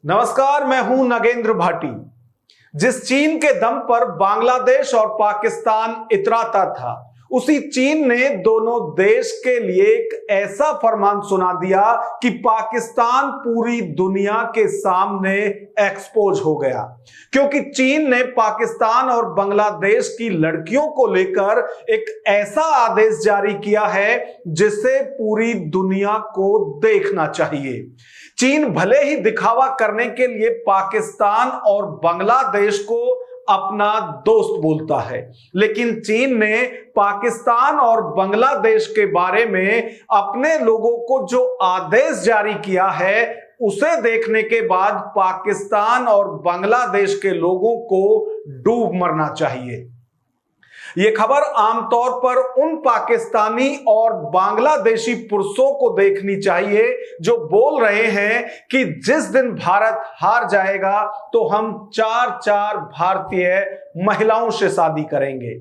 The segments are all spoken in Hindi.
नमस्कार, मैं हूं नगेंद्र भाटी। जिस चीन के दम पर बांग्लादेश और पाकिस्तान इतराता था, उसी चीन ने दोनों देश के लिए एक ऐसा फरमान सुना दिया कि पाकिस्तान पूरी दुनिया के सामने एक्सपोज हो गया। क्योंकि चीन ने पाकिस्तान और बांग्लादेश की लड़कियों को लेकर एक ऐसा आदेश जारी किया है जिसे पूरी दुनिया को देखना चाहिए। चीन भले ही दिखावा करने के लिए पाकिस्तान और बांग्लादेश को अपना दोस्त बोलता है, लेकिन चीन ने पाकिस्तान और बांग्लादेश के बारे में अपने लोगों को जो आदेश जारी किया है, उसे देखने के बाद पाकिस्तान और बांग्लादेश के लोगों को डूब मरना चाहिए। यह खबर आमतौर पर उन पाकिस्तानी और बांग्लादेशी पुरुषों को देखनी चाहिए जो बोल रहे हैं कि जिस दिन भारत हार जाएगा तो हम 4 भारतीय महिलाओं से शादी करेंगे।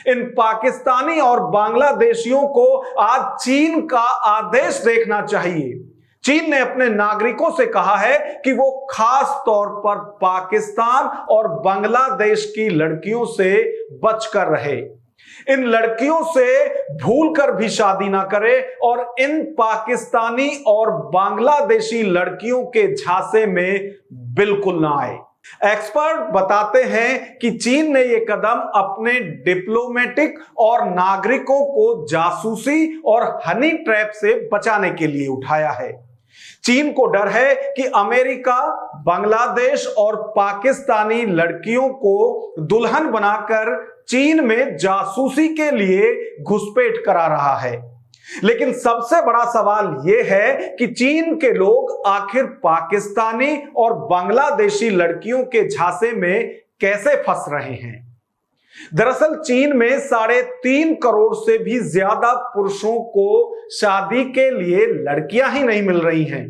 इन पाकिस्तानी और बांग्लादेशियों को आज चीन का आदेश देखना चाहिए। चीन ने अपने नागरिकों से कहा है कि वो खास तौर पर पाकिस्तान और बांग्लादेश की लड़कियों से बचकर रहे, इन लड़कियों से भूलकर भी शादी ना करे और इन पाकिस्तानी और बांग्लादेशी लड़कियों के झांसे में बिल्कुल ना आए। एक्सपर्ट बताते हैं कि चीन ने यह कदम अपने डिप्लोमेटिक और नागरिकों को जासूसी और हनी ट्रैप से बचाने के लिए उठाया है। चीन को डर है कि अमेरिका बांग्लादेश और पाकिस्तानी लड़कियों को दुल्हन बनाकर चीन में जासूसी के लिए घुसपैठ करा रहा है। लेकिन सबसे बड़ा सवाल यह है कि चीन के लोग आखिर पाकिस्तानी और बांग्लादेशी लड़कियों के झांसे में कैसे फंस रहे हैं। दरअसल चीन में 3.5 करोड़ से भी ज्यादा पुरुषों को शादी के लिए लड़कियां ही नहीं मिल रही हैं।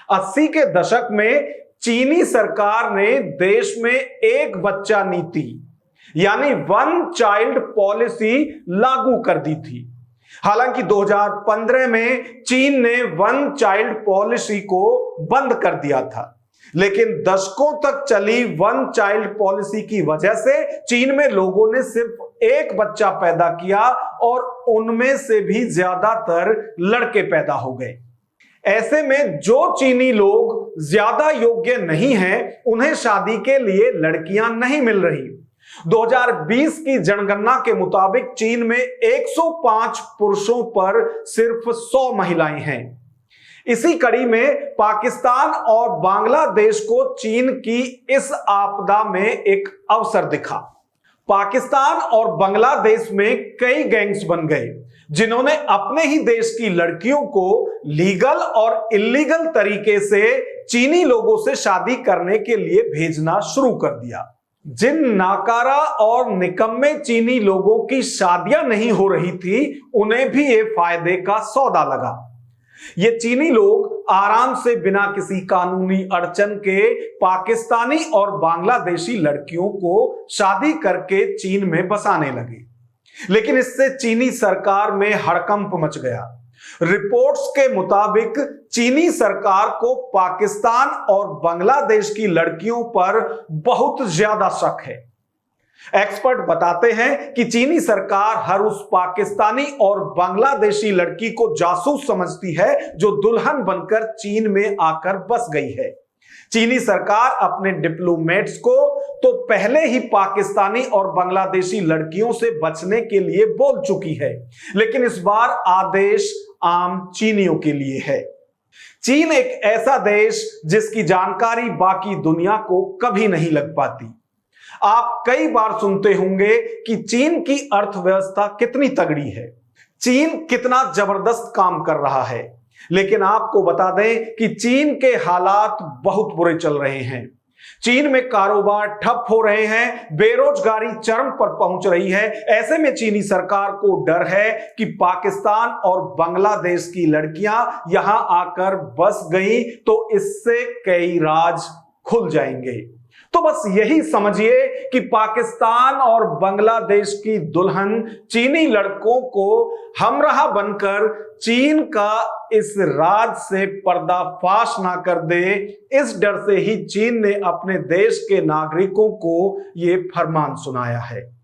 80 के दशक में चीनी सरकार ने देश में एक बच्चा नीति यानी वन चाइल्ड पॉलिसी लागू कर दी थी। हालांकि 2015 में चीन ने वन चाइल्ड पॉलिसी को बंद कर दिया था, लेकिन दशकों तक चली वन चाइल्ड पॉलिसी की वजह से चीन में लोगों ने सिर्फ एक बच्चा पैदा किया और उनमें से भी ज्यादातर लड़के पैदा हो गए। ऐसे में जो चीनी लोग ज्यादा योग्य नहीं हैं, उन्हें शादी के लिए लड़कियां नहीं मिल रही। 2020 की जनगणना के मुताबिक चीन में 105 पुरुषों पर सिर्फ 100 महिलाएं हैं। इसी कड़ी में पाकिस्तान और बांग्लादेश को चीन की इस आपदा में एक अवसर दिखा। पाकिस्तान और बांग्लादेश में कई गैंग्स बन गए जिन्होंने अपने ही देश की लड़कियों को लीगल और इल्लीगल तरीके से चीनी लोगों से शादी करने के लिए भेजना शुरू कर दिया। जिन नाकारा और निकम्मे चीनी लोगों की शादियां नहीं हो रही थी, उन्हें भी ये फायदे का सौदा लगा। ये चीनी लोग आराम से बिना किसी कानूनी अड़चन के पाकिस्तानी और बांग्लादेशी लड़कियों को शादी करके चीन में बसाने लगे। लेकिन इससे चीनी सरकार में हड़कंप मच गया। रिपोर्ट्स के मुताबिक चीनी सरकार को पाकिस्तान और बांग्लादेश की लड़कियों पर बहुत ज्यादा शक है। एक्सपर्ट बताते हैं कि चीनी सरकार हर उस पाकिस्तानी और बांग्लादेशी लड़की को जासूस समझती है जो दुल्हन बनकर चीन में आकर बस गई है। चीनी सरकार अपने डिप्लोमेट्स को तो पहले ही पाकिस्तानी और बांग्लादेशी लड़कियों से बचने के लिए बोल चुकी है, लेकिन इस बार आदेश आम चीनियों के लिए है। चीन एक ऐसा देश जिसकी जानकारी बाकी दुनिया को कभी नहीं लग पाती। आप कई बार सुनते होंगे कि चीन की अर्थव्यवस्था कितनी तगड़ी है, चीन कितना जबरदस्त काम कर रहा है, लेकिन आपको बता दें कि चीन के हालात बहुत बुरे चल रहे हैं। चीन में कारोबार ठप हो रहे हैं, बेरोजगारी चरम पर पहुंच रही है। ऐसे में चीनी सरकार को डर है कि पाकिस्तान और बांग्लादेश की लड़कियां यहां आकर बस गई तो इससे कई राज खुल जाएंगे। तो बस यही समझिए कि पाकिस्तान और बांग्लादेश की दुल्हन चीनी लड़कों को हमराह बनकर चीन का इस राज से पर्दाफाश ना कर दे, इस डर से ही चीन ने अपने देश के नागरिकों को यह फरमान सुनाया है।